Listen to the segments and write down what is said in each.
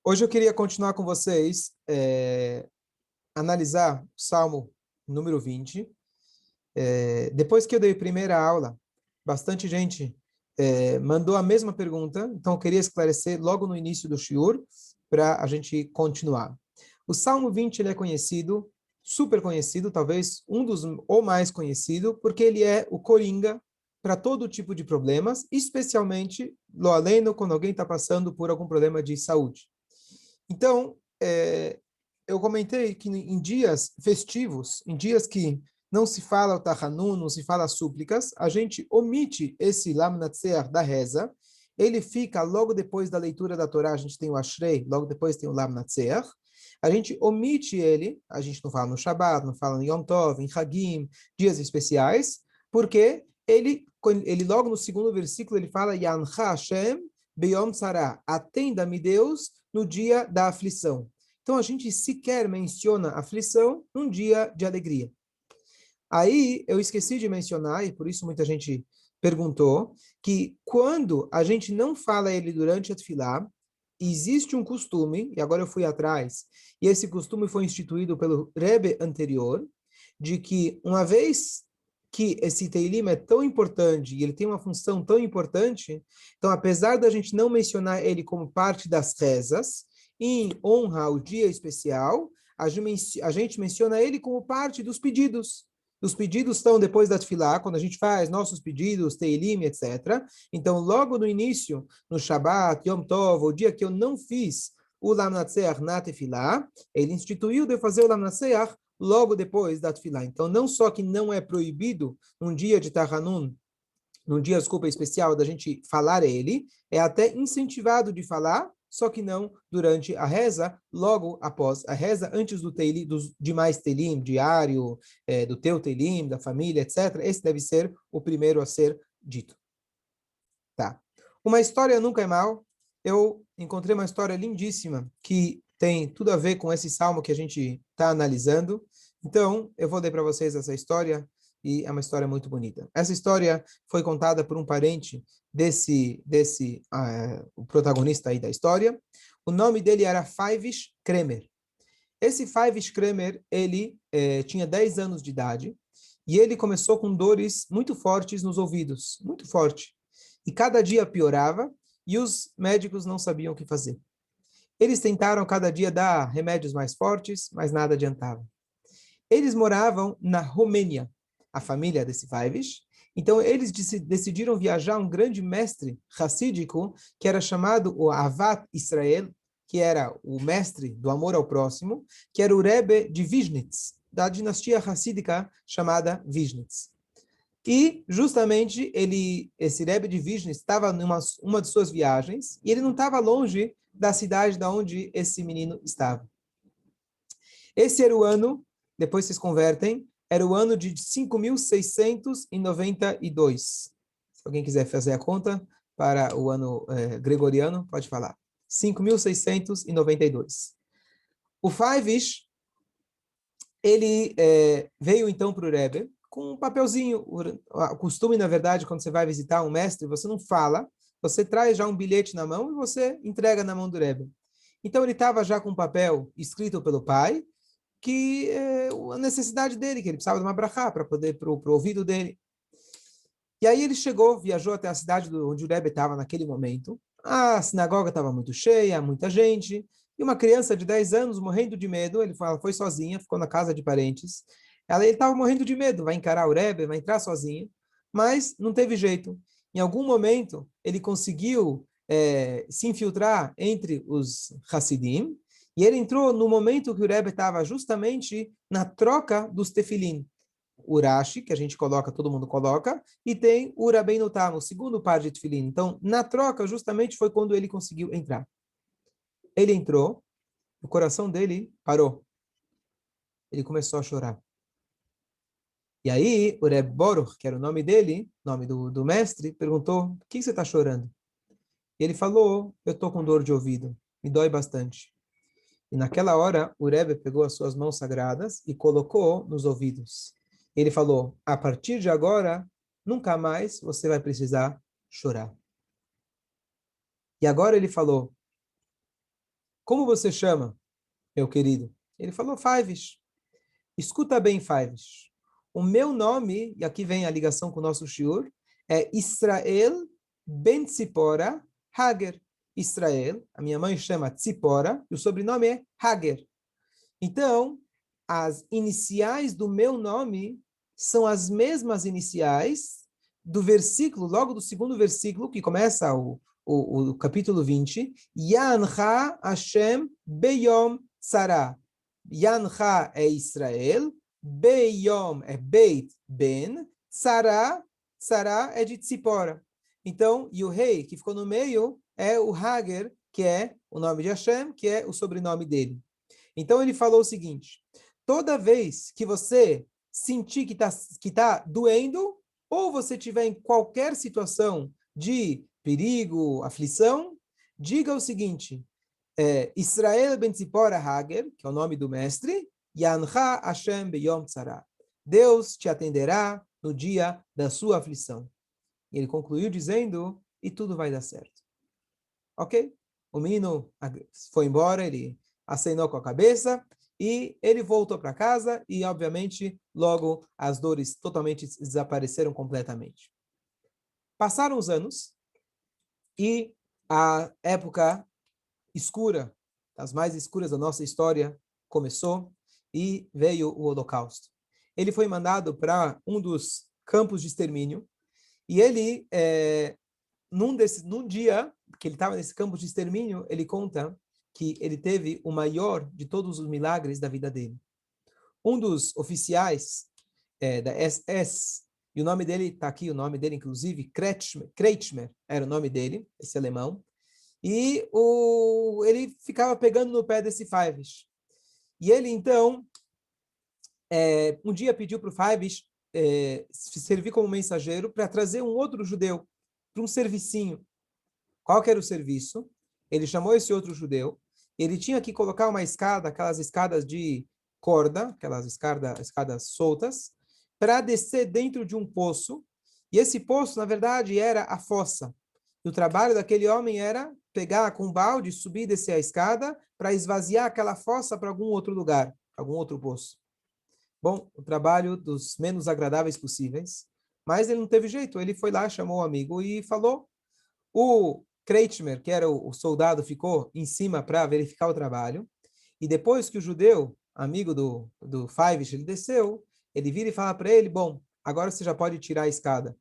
Hoje eu queria continuar com vocês, analisar o Salmo número 20. Depois que eu dei a primeira aula, bastante gente mandou a mesma pergunta, então eu queria esclarecer logo no início do shiur, para a gente continuar. O Salmo 20 ele é conhecido, super conhecido, talvez um dos ou mais conhecido, porque ele é o coringa para todo tipo de problemas, especialmente, lo aleno, quando alguém está passando por algum problema de saúde. Então, eu comentei que em dias festivos, em dias que não se fala o Tahanun, não se fala súplicas, a gente omite esse Lam Natseach da reza. Ele fica logo depois da leitura da Torá, a gente tem o Ashrei, logo depois tem o Lam Natseach. A gente omite ele, a gente não fala no Shabbat, não fala no Yom Tov, em Hagim, dias especiais, porque ele logo no segundo versículo, ele fala Yancha Hashem Beyom Tzara, atenda-me Deus no dia da aflição. Então a gente sequer menciona aflição num dia de alegria. Aí eu esqueci de mencionar, e por isso muita gente perguntou, que quando a gente não fala ele durante a tefilá, existe um costume, e agora eu fui atrás, e esse costume foi instituído pelo Rebbe anterior, de que uma vez que esse Teilim é tão importante, e ele tem uma função tão importante, então apesar da gente não mencionar ele como parte das rezas, em honra ao dia especial, a gente menciona ele como parte dos pedidos. Os pedidos estão depois da tefilá, quando a gente faz nossos pedidos, Teilim, etc. Então, logo no início, no Shabbat, Yom Tov, o dia que eu não fiz o Lam Natseach na tefilá, ele instituiu de fazer o Lam Natseach logo depois da tefilá. Então, não só que não é proibido num dia de Tahanun, num dia, desculpa, especial da gente falar ele, é até incentivado de falar, só que não durante a reza, logo após a reza, antes do teilim, dos demais teilim, diário, do teu teilim, da família, etc. Esse deve ser o primeiro a ser dito. Tá. Uma história nunca é mal. Eu encontrei uma história lindíssima que tem tudo a ver com esse salmo que a gente está analisando. Então, eu vou ler para vocês essa história e é uma história muito bonita. Essa história foi contada por um parente o protagonista aí da história. O nome dele era Faivish Kremer. Esse Faivish Kremer, ele tinha 10 anos de idade e ele começou com dores muito fortes nos ouvidos, muito forte. E cada dia piorava e os médicos não sabiam o que fazer. Eles tentaram cada dia dar remédios mais fortes, mas nada adiantava. Eles moravam na Romênia, a família desse Faivish. Então, eles decidiram viajar um grande mestre racídico, que era chamado o Avat Israel, que era o mestre do amor ao próximo, que era o Rebbe de Viznitz, da dinastia racídica chamada Viznitz. E, justamente, esse Rebbe de Viznitz estava numa uma de suas viagens, e ele não estava longe da cidade da onde esse menino estava. Esse era o ano, depois vocês convertem, era o ano de 5.692. Se alguém quiser fazer a conta para o ano gregoriano, pode falar. 5.692. O Faivish, ele veio então para o Rebbe com um papelzinho. O costume, na verdade, quando você vai visitar um mestre, você não fala, você traz já um bilhete na mão e você entrega na mão do Rebbe. Então ele estava já com um papel escrito pelo pai, que a necessidade dele, que ele precisava de uma brachá para poder para o ouvido dele. E aí ele chegou, viajou até a cidade onde o Rebbe estava naquele momento. A sinagoga estava muito cheia, muita gente, e uma criança de 10 anos morrendo de medo, ela foi sozinha, ficou na casa de parentes. Ele estava morrendo de medo, vai encarar o Rebbe, vai entrar sozinho, mas não teve jeito. Em algum momento, ele conseguiu se infiltrar entre os Hassidim, e ele entrou no momento que o Rebbe estava justamente na troca dos tefilim. O Urashi, que a gente coloca, todo mundo coloca, e tem o Rabbeinu Tam, o segundo par de tefilim. Então, na troca, justamente foi quando ele conseguiu entrar. Ele entrou, o coração dele parou. Ele começou a chorar. E aí, o Reb Boruch, que era o nome dele, nome do mestre, perguntou: por que você está chorando? E ele falou: eu estou com dor de ouvido, me dói bastante. E naquela hora, o Rebbe pegou as suas mãos sagradas e colocou nos ouvidos. Ele falou: a partir de agora, nunca mais você vai precisar chorar. E agora ele falou: como você chama, meu querido? Ele falou, Fives. Escuta bem, Fives. O meu nome, e aqui vem a ligação com o nosso shiur, é Israel ben Tzipora Hager. Israel, a minha mãe chama Tzipora, e o sobrenome é Hager. Então, as iniciais do meu nome são as mesmas iniciais do versículo, logo do segundo versículo, que começa o capítulo 20, Yancha Hashem Beyom Tzara. Yancha é Israel, Beyom é Beit Ben, Tzara, Tzara é de Tzipora. Então, e o rei que ficou no meio é o Hager, que é o nome de Hashem, que é o sobrenome dele. Então ele falou o seguinte: toda vez que você sentir que tá doendo, ou você tiver em qualquer situação de perigo, aflição, diga o seguinte: Israel ben Tzipora Hager, que é o nome do mestre, Yancha Hashem beyom tzara. Deus te atenderá no dia da sua aflição. E ele concluiu dizendo: e tudo vai dar certo. Ok? O menino foi embora, ele acenou com a cabeça e ele voltou para casa e, obviamente, logo as dores totalmente desapareceram completamente. Passaram os anos e a época escura, das mais escuras da nossa história, começou e veio o Holocausto. Ele foi mandado para um dos campos de extermínio e ele, num dia que ele estava nesse campo de extermínio, ele conta que ele teve o maior de todos os milagres da vida dele. Um dos oficiais da SS, e o nome dele está aqui, o nome dele, inclusive, Kretschmer era o nome dele, esse alemão, e ele ficava pegando no pé desse Fives. E ele, então, um dia pediu para o Fives servir como mensageiro para trazer um outro judeu, para um servicinho. Qual que era o serviço? Ele chamou esse outro judeu, ele tinha que colocar uma escada, aquelas escadas de corda, aquelas escadas soltas, para descer dentro de um poço, e esse poço, na verdade, era a fossa. E o trabalho daquele homem era pegar com um balde, subir e descer a escada, para esvaziar aquela fossa para algum outro lugar, algum outro poço. Bom, o trabalho dos menos agradáveis possíveis, mas ele não teve jeito, ele foi lá, chamou o amigo e falou. O Kretschmer, que era o soldado, ficou em cima para verificar o trabalho. E depois que o judeu, amigo do Fives, ele desceu, ele vira e fala para ele, bom, agora você já pode tirar a escada.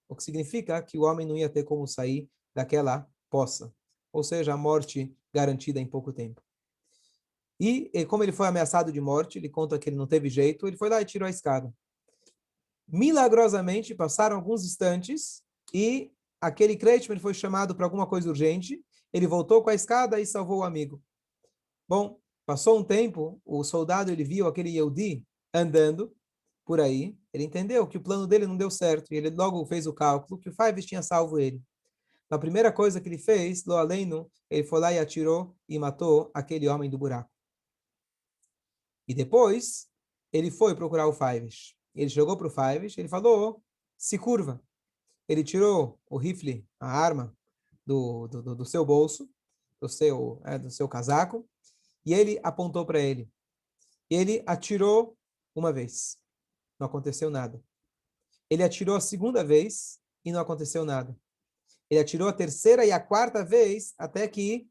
O que significa que o homem não ia ter como sair daquela poça. Ou seja, a morte garantida em pouco tempo. E como ele foi ameaçado de morte, ele conta que ele não teve jeito, ele foi lá e tirou a escada. Milagrosamente, passaram alguns instantes e aquele Kretschmer foi chamado para alguma coisa urgente, ele voltou com a escada e salvou o amigo. Bom, passou um tempo, o soldado ele viu aquele Yehudi andando por aí, ele entendeu que o plano dele não deu certo, e ele logo fez o cálculo que o Fives tinha salvo ele. A primeira coisa que ele fez, lo aleno, ele foi lá e atirou e matou aquele homem do buraco. E depois, ele foi procurar o Fives. Ele chegou para o Fives, ele falou, se curva. Ele tirou o rifle, a arma, do seu bolso, do seu casaco, e ele apontou para ele. E ele atirou uma vez. Não aconteceu nada. Ele atirou a segunda vez e não aconteceu nada. Ele atirou a terceira e a quarta vez até que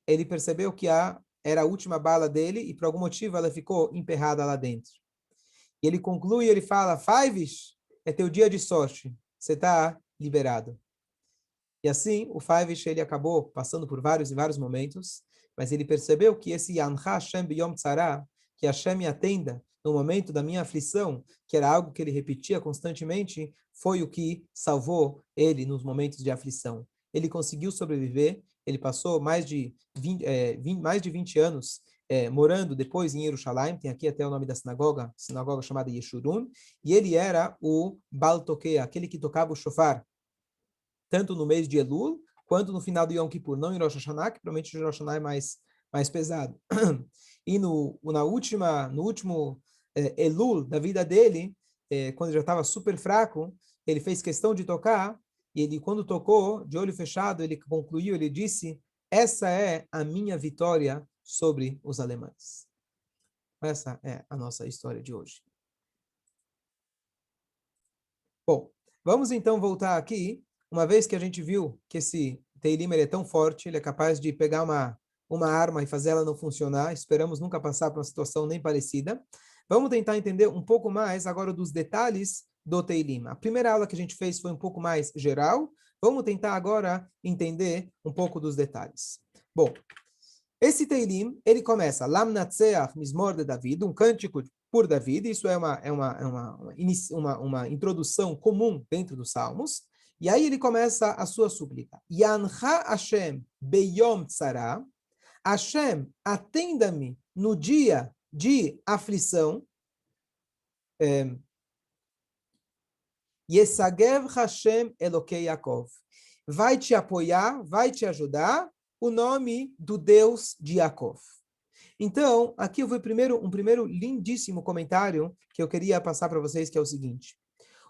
ele percebeu que era a última bala dele e por algum motivo ela ficou emperrada lá dentro. E ele conclui, ele fala, Fives, é teu dia de sorte. Você está liberado. E assim, o Fives, ele acabou passando por vários e vários momentos, mas ele percebeu que esse Yancha Hashem B'Yom Tzara, que Hashem me atenda no momento da minha aflição, que era algo que ele repetia constantemente, foi o que salvou ele nos momentos de aflição. Ele conseguiu sobreviver, ele passou mais de 20 anos morando depois em Jerusalém, tem aqui até o nome da sinagoga chamada Yeshurun, e ele era o Baal Tokea, aquele que tocava o shofar, tanto no mês de Elul, quanto no final do Yom Kippur, não em Rosh Hashanah, que provavelmente o Rosh Hashanah é mais pesado. E no último Elul da vida dele, quando ele já estava super fraco, ele fez questão de tocar, e ele, quando tocou, de olho fechado, ele concluiu, ele disse, Essa é a minha vitória sobre os alemães. Essa é a nossa história de hoje. Bom, vamos então voltar aqui, uma vez que a gente viu que esse Teilim ele é tão forte, ele é capaz de pegar uma arma e fazer ela não funcionar, esperamos nunca passar por uma situação nem parecida. Vamos tentar entender um pouco mais agora dos detalhes do Teilim. A primeira aula que a gente fez foi um pouco mais geral, vamos tentar agora entender um pouco dos detalhes. Bom, esse Teilim, ele começa, Lam Natseach Mizmor de David, um cântico por David, isso é uma introdução comum dentro dos Salmos, e aí ele começa a sua súplica. Yancha Hashem beyom tzara, Hashem, atenda-me no dia de aflição, Yesagev Hashem Elokei Yaakov, vai te apoiar, vai te ajudar, o nome do Deus de Yaakov. Então, aqui eu vou um primeiro lindíssimo comentário que eu queria passar para vocês, que é o seguinte.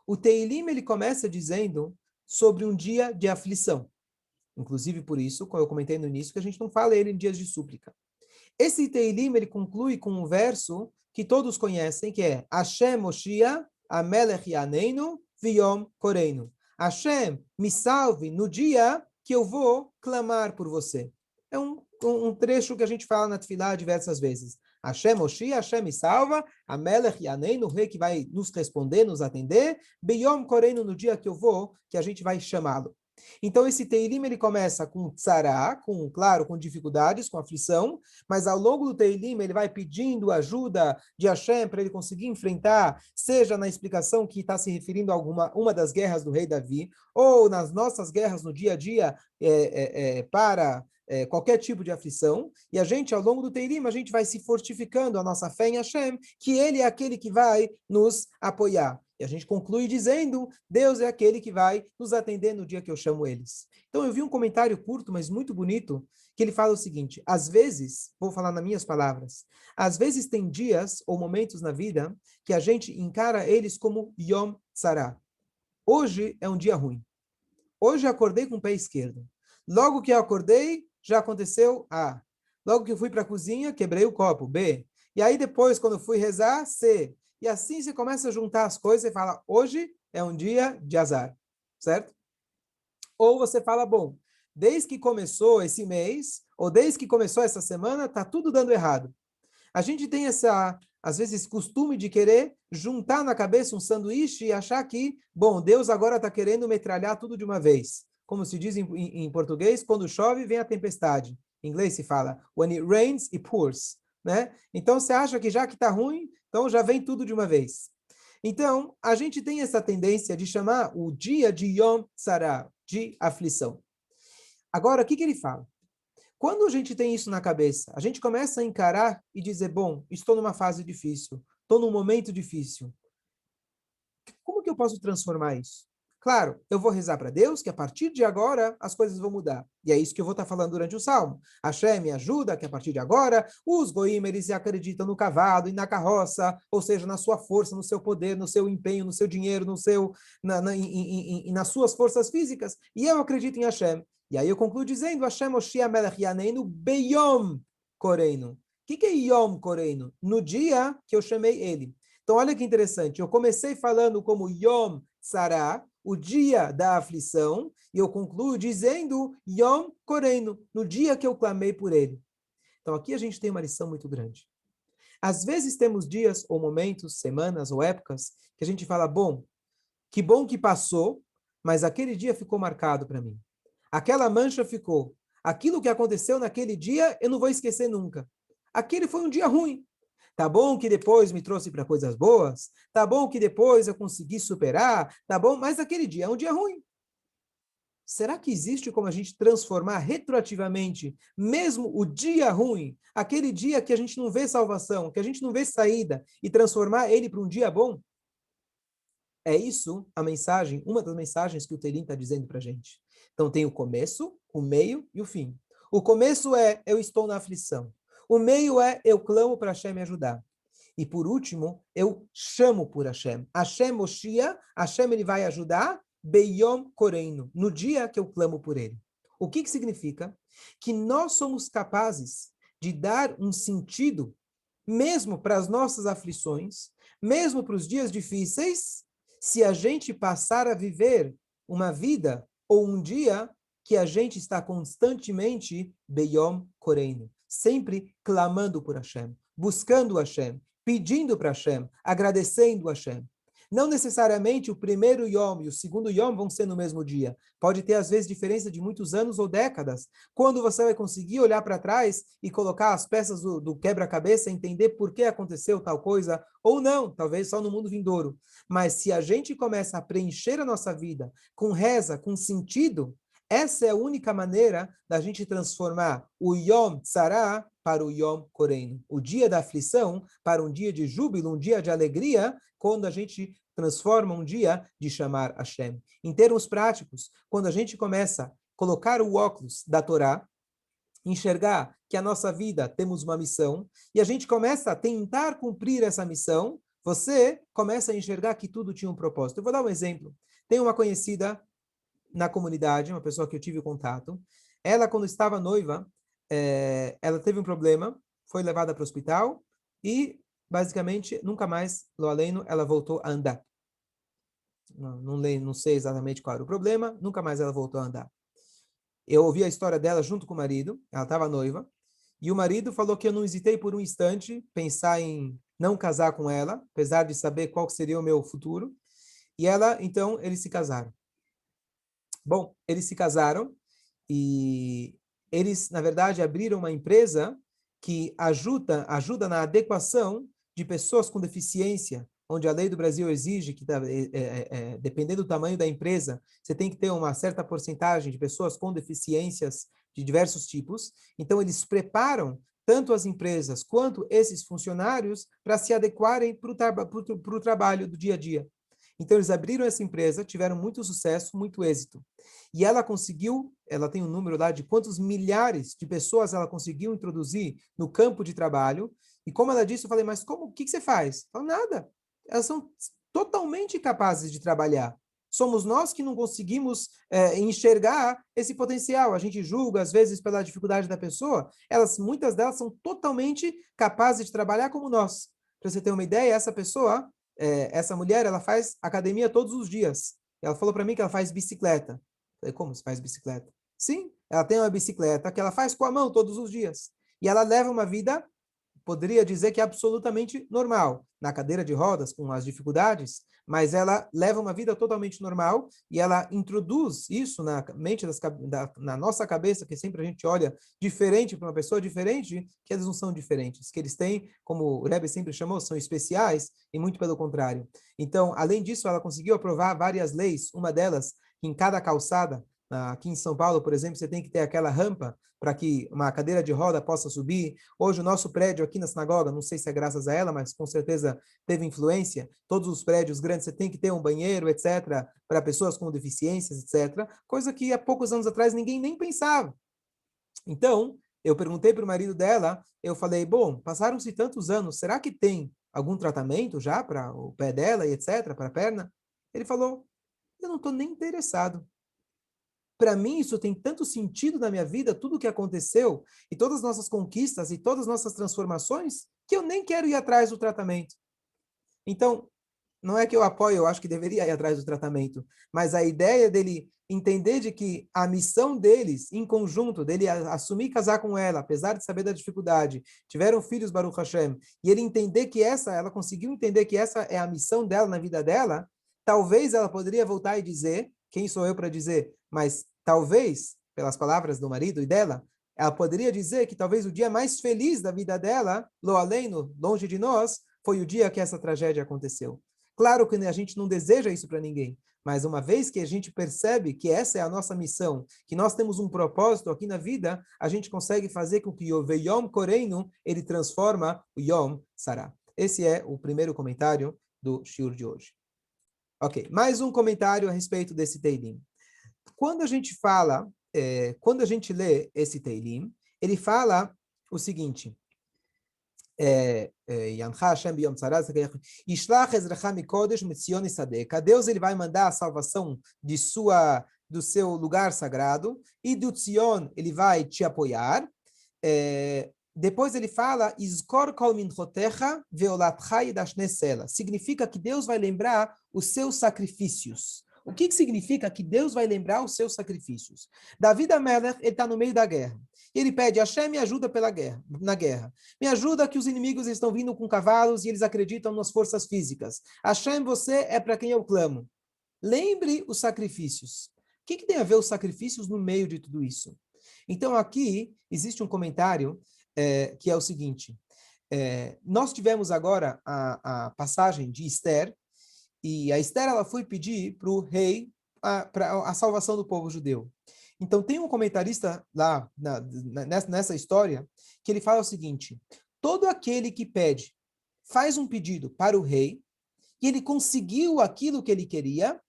O Teilim, ele começa dizendo sobre um dia de aflição. Inclusive por isso, como eu comentei no início, que a gente não fala ele em dias de súplica. Esse Teilim, ele conclui com um verso que todos conhecem, que é Hashem Moshia, Amelech Yaneinu, Viyom Koreinu. Hashem, me salve no dia que eu vou clamar por você. É um trecho que a gente fala na Tefilá diversas vezes. Hashem Moshia, Hashem me salva, Amelech Yaneinu, o rei que vai nos responder, nos atender, Viyom Koreinu, no dia que eu vou, que a gente vai chamá-lo. Então, esse Teilim, ele começa com tzará, claro, com dificuldades, com aflição, mas ao longo do Teilim, ele vai pedindo ajuda de Hashem para ele conseguir enfrentar, seja na explicação que está se referindo a uma das guerras do rei Davi, ou nas nossas guerras no dia a dia para qualquer tipo de aflição, e a gente, ao longo do Teilim, a gente vai se fortificando a nossa fé em Hashem, que ele é aquele que vai nos apoiar. E a gente conclui dizendo, Deus é aquele que vai nos atender no dia que eu chamo eles. Então eu vi um comentário curto, mas muito bonito, que ele fala o seguinte, às vezes, vou falar nas minhas palavras, às vezes tem dias ou momentos na vida que a gente encara eles como Yom Tzara. Hoje é um dia ruim. Hoje eu acordei com o pé esquerdo. Logo que eu acordei, já aconteceu A. Logo que eu fui para a cozinha, quebrei o copo, B. E aí depois, quando eu fui rezar, C. E assim você começa a juntar as coisas e fala, hoje é um dia de azar, certo? Ou você fala, bom, desde que começou esse mês, ou desde que começou essa semana, está tudo dando errado. A gente tem às vezes, costume de querer juntar na cabeça um sanduíche e achar que, bom, Deus agora está querendo metralhar tudo de uma vez. Como se diz em português, quando chove, vem a tempestade. Em inglês se fala, when it rains, it pours. Né? Então, você acha que já que está ruim, então já vem tudo de uma vez. Então, a gente tem essa tendência de chamar o dia de Yom Tzara, de aflição. Agora, o que ele fala? Quando a gente tem isso na cabeça, a gente começa a encarar e dizer, bom, estou numa fase difícil, estou num momento difícil. Como que eu posso transformar isso? Claro, eu vou rezar para Deus que a partir de agora as coisas vão mudar. E é isso que eu vou estar falando durante o Salmo. Hashem me ajuda que a partir de agora os goim eles acreditam no cavalo e na carroça, ou seja, na sua força, no seu poder, no seu empenho, no seu dinheiro, nas suas forças físicas. E eu acredito em Hashem. E aí eu concluo dizendo, Hashem Oshia Melech Yaneinu Beyom Koreinu. O que é Yom Koreinu? No dia que eu chamei ele. Então, olha que interessante. Eu comecei falando como Yom Tzara, o dia da aflição, e eu concluo dizendo Yom Koreinu, no dia que eu clamei por ele. Então, aqui a gente tem uma lição muito grande. Às vezes temos dias ou momentos, semanas ou épocas, que a gente fala, bom que passou, mas aquele dia ficou marcado para mim. Aquela mancha ficou. Aquilo que aconteceu naquele dia, eu não vou esquecer nunca. Aquele foi um dia ruim. Tá bom que depois me trouxe para coisas boas, tá bom que depois eu consegui superar, tá bom, mas aquele dia é um dia ruim. Será que existe como a gente transformar retroativamente, mesmo o dia ruim, aquele dia que a gente não vê salvação, que a gente não vê saída, e transformar ele para um dia bom? É isso a mensagem, uma das mensagens que o Teilim está dizendo para a gente. Então tem o começo, o meio e o fim. O começo é, eu estou na aflição. O meio é, eu clamo para Hashem me ajudar. E por último, eu chamo por Hashem. Hashem Moshia, Hashem ele vai ajudar, Beyom Koreinu, no dia que eu clamo por ele. O que significa? Que nós somos capazes de dar um sentido, mesmo para as nossas aflições, mesmo para os dias difíceis, se a gente passar a viver uma vida ou um dia que a gente está constantemente Beyom Koreinu, sempre clamando por Hashem, buscando Hashem, pedindo para Hashem, agradecendo Hashem. Não necessariamente o primeiro Yom e o segundo Yom vão ser no mesmo dia. Pode ter, às vezes, diferença de muitos anos ou décadas. Quando você vai conseguir olhar para trás e colocar as peças do quebra-cabeça, entender por que aconteceu tal coisa, ou não, talvez só no mundo vindouro. Mas se a gente começa a preencher a nossa vida com reza, com sentido, essa é a única maneira da gente transformar o Yom Tzara para o Yom Koreinu. O dia da aflição para um dia de júbilo, um dia de alegria, quando a gente transforma um dia de chamar Hashem. Em termos práticos, quando a gente começa a colocar o óculos da Torá, enxergar que a nossa vida temos uma missão, e a gente começa a tentar cumprir essa missão, você começa a enxergar que tudo tinha um propósito. Eu vou dar um exemplo. Tem uma conhecida na comunidade, uma pessoa que eu tive contato. Ela, quando estava noiva, ela teve um problema, foi levada para o hospital e, basicamente, nunca mais, lo aleno, ela voltou a andar. Não sei exatamente qual era o problema, nunca mais ela voltou a andar. Eu ouvi a história dela junto com o marido, ela estava noiva, e o marido falou que eu não hesitei por um instante pensar em não casar com ela, apesar de saber qual seria o meu futuro. E ela, então, eles se casaram. Bom, eles se casaram e eles, na verdade, abriram uma empresa que ajuda na adequação de pessoas com deficiência, onde a lei do Brasil exige que, dependendo do tamanho da empresa, você tem que ter uma certa porcentagem de pessoas com deficiências de diversos tipos. Então, eles preparam tanto as empresas quanto esses funcionários para se adequarem para o trabalho do dia a dia. Então, eles abriram essa empresa, tiveram muito sucesso, muito êxito. E ela conseguiu, ela tem um número lá de quantos milhares de pessoas ela conseguiu introduzir no campo de trabalho. E como ela disse, eu falei, mas como, o que você faz? Ela, nada. Elas são totalmente capazes de trabalhar. Somos nós que não conseguimos enxergar esse potencial. A gente julga, às vezes, pela dificuldade da pessoa. Muitas delas são totalmente capazes de trabalhar como nós. Para você ter uma ideia, essa mulher, ela faz academia todos os dias. Ela falou para mim que ela faz bicicleta. Eu falei, como você faz bicicleta? Sim, ela tem uma bicicleta que ela faz com a mão todos os dias. E ela leva uma vida, poderia dizer que é absolutamente normal, na cadeira de rodas, com as dificuldades, mas ela leva uma vida totalmente normal e ela introduz isso na mente, na nossa cabeça, que sempre a gente olha diferente para uma pessoa diferente, que eles não são diferentes, que eles têm, como o Rebbe sempre chamou, são especiais e muito pelo contrário. Então, além disso, ela conseguiu aprovar várias leis, uma delas, que em cada calçada, aqui em São Paulo, por exemplo, você tem que ter aquela rampa para que uma cadeira de roda possa subir. Hoje, o nosso prédio aqui na sinagoga, não sei se é graças a ela, mas com certeza teve influência. Todos os prédios grandes, você tem que ter um banheiro, etc., para pessoas com deficiências, etc., coisa que há poucos anos atrás ninguém nem pensava. Então, eu perguntei para o marido dela, eu falei, bom, passaram-se tantos anos, será que tem algum tratamento já para o pé dela e etc., para a perna? Ele falou, eu não estou nem interessado. Para mim, isso tem tanto sentido na minha vida, tudo o que aconteceu, e todas as nossas conquistas, e todas as nossas transformações, que eu nem quero ir atrás do tratamento. Então, não é que eu apoio, eu acho que deveria ir atrás do tratamento, mas a ideia dele entender de que a missão deles, em conjunto, dele assumir e casar com ela, apesar de saber da dificuldade, tiveram filhos, Baruch Hashem, e ele entender que ela conseguiu entender que essa é a missão dela na vida dela, talvez ela poderia voltar e dizer, quem sou eu para dizer, mas talvez, pelas palavras do marido e dela, ela poderia dizer que talvez o dia mais feliz da vida dela, lo aleno, longe de nós, foi o dia que essa tragédia aconteceu. Claro que a gente não deseja isso para ninguém, mas uma vez que a gente percebe que essa é a nossa missão, que nós temos um propósito aqui na vida, a gente consegue fazer com que o Yom Koreinu, ele transforma o Yom Sarah. Esse é o primeiro comentário do shiur de hoje. Ok, mais um comentário a respeito desse Teilim. Quando a gente quando a gente lê esse Teilim, ele fala o seguinte, Deus ele vai mandar a salvação do seu lugar sagrado, e do Tzion ele vai te apoiar. Depois ele fala, Izkor kol minchotecha veolatcha yidashne sela. Significa que Deus vai lembrar os seus sacrifícios. O que significa que Deus vai lembrar os seus sacrifícios? David Amelech, ele está no meio da guerra. Ele pede, Hashem, me ajuda na guerra. Me ajuda que os inimigos estão vindo com cavalos e eles acreditam nas forças físicas. Hashem, você é para quem eu clamo. Lembre os sacrifícios. O que tem a ver os sacrifícios no meio de tudo isso? Então, aqui existe um comentário que é o seguinte. Nós tivemos agora a passagem de Esther, e a Esther ela foi pedir para o rei a salvação do povo judeu. Então, tem um comentarista lá nessa história que ele fala o seguinte: todo aquele que pede, faz um pedido para o rei, e ele conseguiu aquilo que ele queria,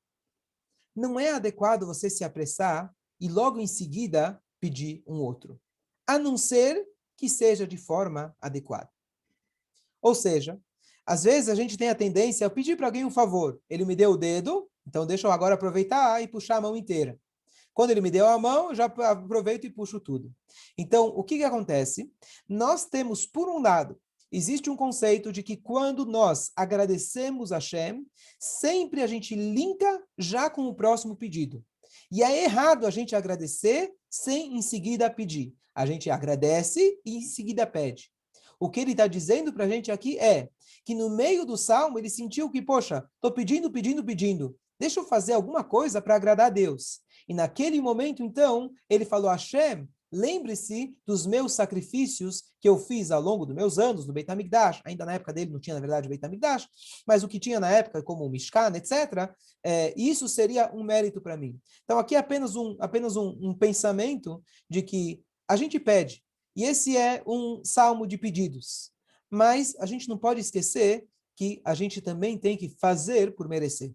não é adequado você se apressar e logo em seguida pedir um outro, a não ser que seja de forma adequada. Ou seja, às vezes a gente tem a tendência a pedir para alguém um favor. Ele me deu o dedo, então deixa eu agora aproveitar e puxar a mão inteira. Quando ele me deu a mão, eu já aproveito e puxo tudo. Então, o que acontece? Nós temos, por um lado, existe um conceito de que quando nós agradecemos a Hashem, sempre a gente linka já com o próximo pedido. E é errado a gente agradecer sem em seguida pedir. A gente agradece e em seguida pede. O que ele está dizendo para a gente aqui é que no meio do salmo ele sentiu que, poxa, estou pedindo. Deixa eu fazer alguma coisa para agradar a Deus. E naquele momento, então, ele falou, Hashem, lembre-se dos meus sacrifícios que eu fiz ao longo dos meus anos no Beit HaMikdash. Ainda na época dele não tinha, na verdade, o Beit HaMikdash, mas o que tinha na época, como o Mishkan, etc., isso seria um mérito para mim. Então, aqui é apenas um pensamento de que a gente pede, e esse é um salmo de pedidos. Mas a gente não pode esquecer que a gente também tem que fazer por merecer.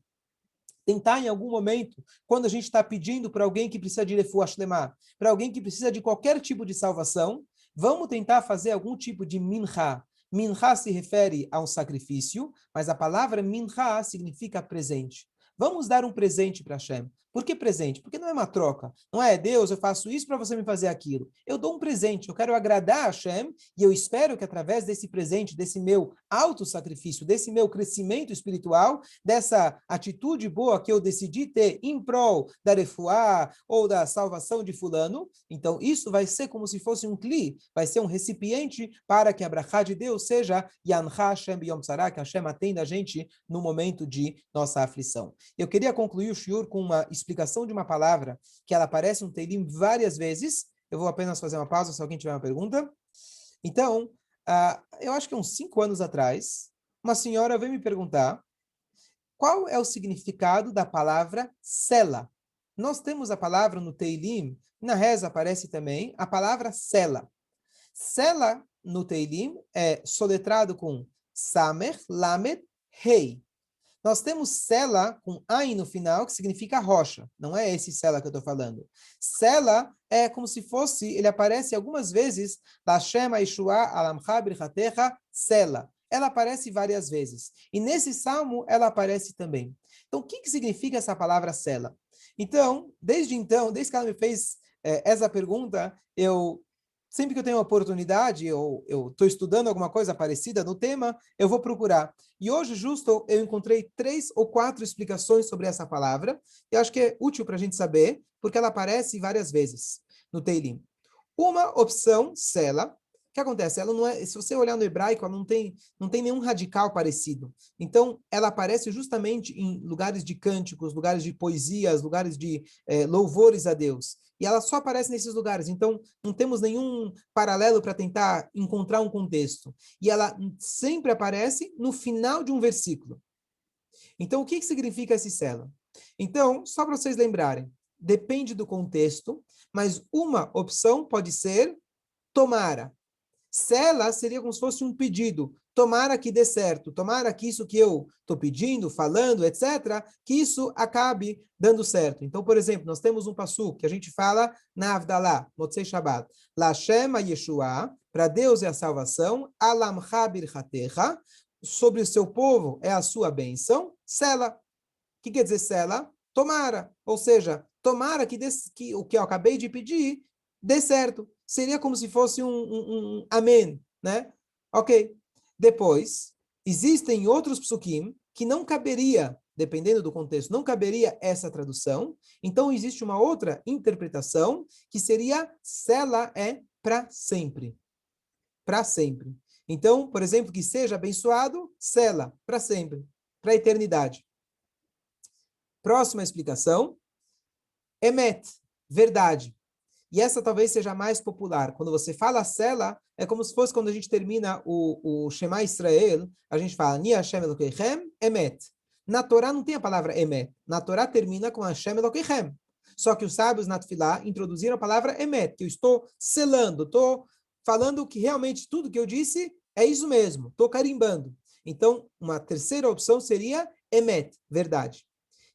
Tentar em algum momento, quando a gente está pedindo para alguém que precisa de refuah shlemah, para alguém que precisa de qualquer tipo de salvação, vamos tentar fazer algum tipo de mincha. Mincha se refere a um sacrifício, mas a palavra mincha significa presente. Vamos dar um presente para Hashem. Por que presente? Porque não é uma troca. Não é, Deus, eu faço isso para você me fazer aquilo. Eu dou um presente, eu quero agradar a Hashem, e eu espero que através desse presente, desse meu autossacrifício, desse meu crescimento espiritual, dessa atitude boa que eu decidi ter em prol da refuá ou da salvação de fulano, então isso vai ser como se fosse um cli, vai ser um recipiente para que a brachá de Deus seja Yancha Hashem Biyom Tzara, que Hashem atenda a gente no momento de nossa aflição. Eu queria concluir o shiur com uma explicação de uma palavra que ela aparece no Teilim várias vezes. Eu vou apenas fazer uma pausa se alguém tiver uma pergunta. Então, eu acho que uns 5 anos atrás, uma senhora veio me perguntar qual é o significado da palavra sela. Nós temos a palavra no Teilim, na reza aparece também a palavra sela. Sela no Teilim é soletrado com Samer, Lamed, Rei. Nós temos Sela com Ain no final, que significa rocha. Não é esse Sela que eu estou falando. Sela é como se fosse, ele aparece algumas vezes, Lashem Aishua Alamcha Birchatecha Sela. Ela aparece várias vezes. E nesse salmo, ela aparece também. Então, o que significa essa palavra Sela? Então, desde que ela me fez essa pergunta, sempre que eu tenho uma oportunidade, eu estou estudando alguma coisa parecida no tema, eu vou procurar. E hoje, justo, eu encontrei 3 ou 4 explicações sobre essa palavra. Eu acho que é útil para a gente saber, porque ela aparece várias vezes no Teilim. Uma opção, Sela. O que acontece? Ela não é, se você olhar no hebraico, ela não tem nenhum radical parecido. Então, ela aparece justamente em lugares de cânticos, lugares de poesias, lugares de louvores a Deus. E ela só aparece nesses lugares. Então, não temos nenhum paralelo para tentar encontrar um contexto. E ela sempre aparece no final de um versículo. Então, o que significa esse sela? Então, só para vocês lembrarem, depende do contexto, mas uma opção pode ser tomara. Sela seria como se fosse um pedido. Tomara que dê certo, tomara que isso que eu estou pedindo, falando, etc., que isso acabe dando certo. Então, por exemplo, nós temos um passuco que a gente fala na Avdalá, Motzei Shabbat. Lashem Yeshua, para Deus é a salvação, Alamcha Birchatecha, sobre o seu povo é a sua bênção, Sela. O que quer dizer Sela? tomara. Ou seja, tomara que o que eu acabei de pedir dê certo. Seria como se fosse um amém, né? Ok. Depois, existem outros psukim que não caberia, dependendo do contexto, não caberia essa tradução. Então, existe uma outra interpretação que seria sela é para sempre. Para sempre. Então, por exemplo, que seja abençoado, sela para sempre, para a eternidade. Próxima explicação, emet, verdade. E essa talvez seja a mais popular. Quando você fala sela, é como se fosse quando a gente termina o Shema Israel, a gente fala, Ni Hashem Elokeichem, emet. Na Torá não tem a palavra emet. Na Torá termina com Hashem Elokeichem. Só que os sábios na Tefilá introduziram a palavra emet, que eu estou selando, estou falando que realmente tudo que eu disse é isso mesmo, estou carimbando. Então, uma terceira opção seria emet, verdade.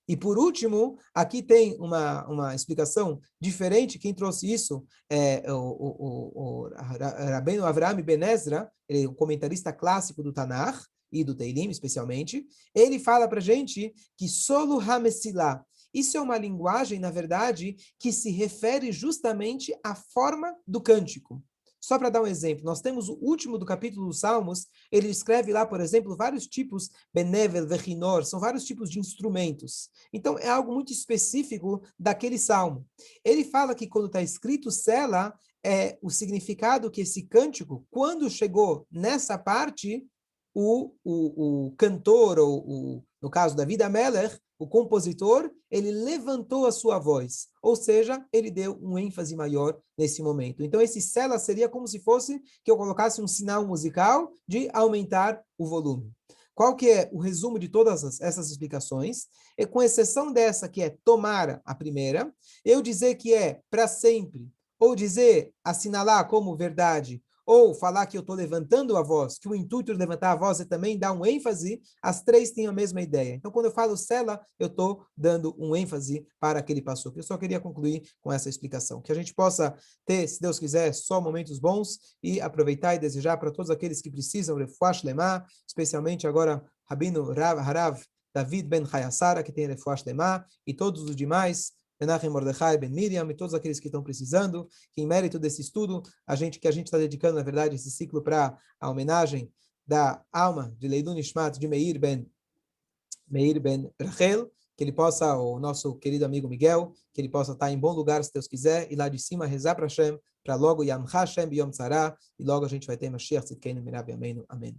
E por último, aqui tem uma explicação diferente. Quem trouxe isso é o Rabbeinu Avraham Ben Ezra, ele é um comentarista clássico do Tanakh e do Teilim, especialmente. Ele fala para a gente que solo Hamesilah, isso é uma linguagem, na verdade, que se refere justamente à forma do cântico. Só para dar um exemplo, nós temos o último do capítulo dos Salmos, ele escreve lá, por exemplo, vários tipos, benevel, vechinor, são vários tipos de instrumentos. Então, é algo muito específico daquele salmo. Ele fala que quando está escrito sela, é o significado que esse cântico, quando chegou nessa parte, o cantor, ou no caso David Ameller, o compositor, ele levantou a sua voz, ou seja, ele deu um ênfase maior nesse momento. Então, esse sela seria como se fosse que eu colocasse um sinal musical de aumentar o volume. Qual que é o resumo de todas essas explicações? E com exceção dessa, que é tomar a primeira, eu dizer que é para sempre, ou dizer, assinalar como verdade, ou falar que eu estou levantando a voz, que o intuito de levantar a voz é também dar um ênfase, as três têm a mesma ideia. Então, quando eu falo sela, eu estou dando um ênfase para aquele passo. Eu só queria concluir com essa explicação. Que a gente possa ter, se Deus quiser, só momentos bons e aproveitar e desejar para todos aqueles que precisam, refuah shlema, especialmente agora, Rabino Harav David Ben Hayassara, que tem refuah shlema, e todos os demais, Menachem Mordechai Ben Miriam e todos aqueles que estão precisando, que em mérito desse estudo, que a gente está dedicando, na verdade, esse ciclo para a homenagem da alma de Leilun Nishmat de Meir Ben Rachel, que ele possa, o nosso querido amigo Miguel, que ele possa estar em bom lugar, se Deus quiser, e lá de cima rezar para Hashem, para logo Yam Hashem Yom Tzara, e logo a gente vai ter Mashiach Tzidkeinu Mirav Yameinu. Amém.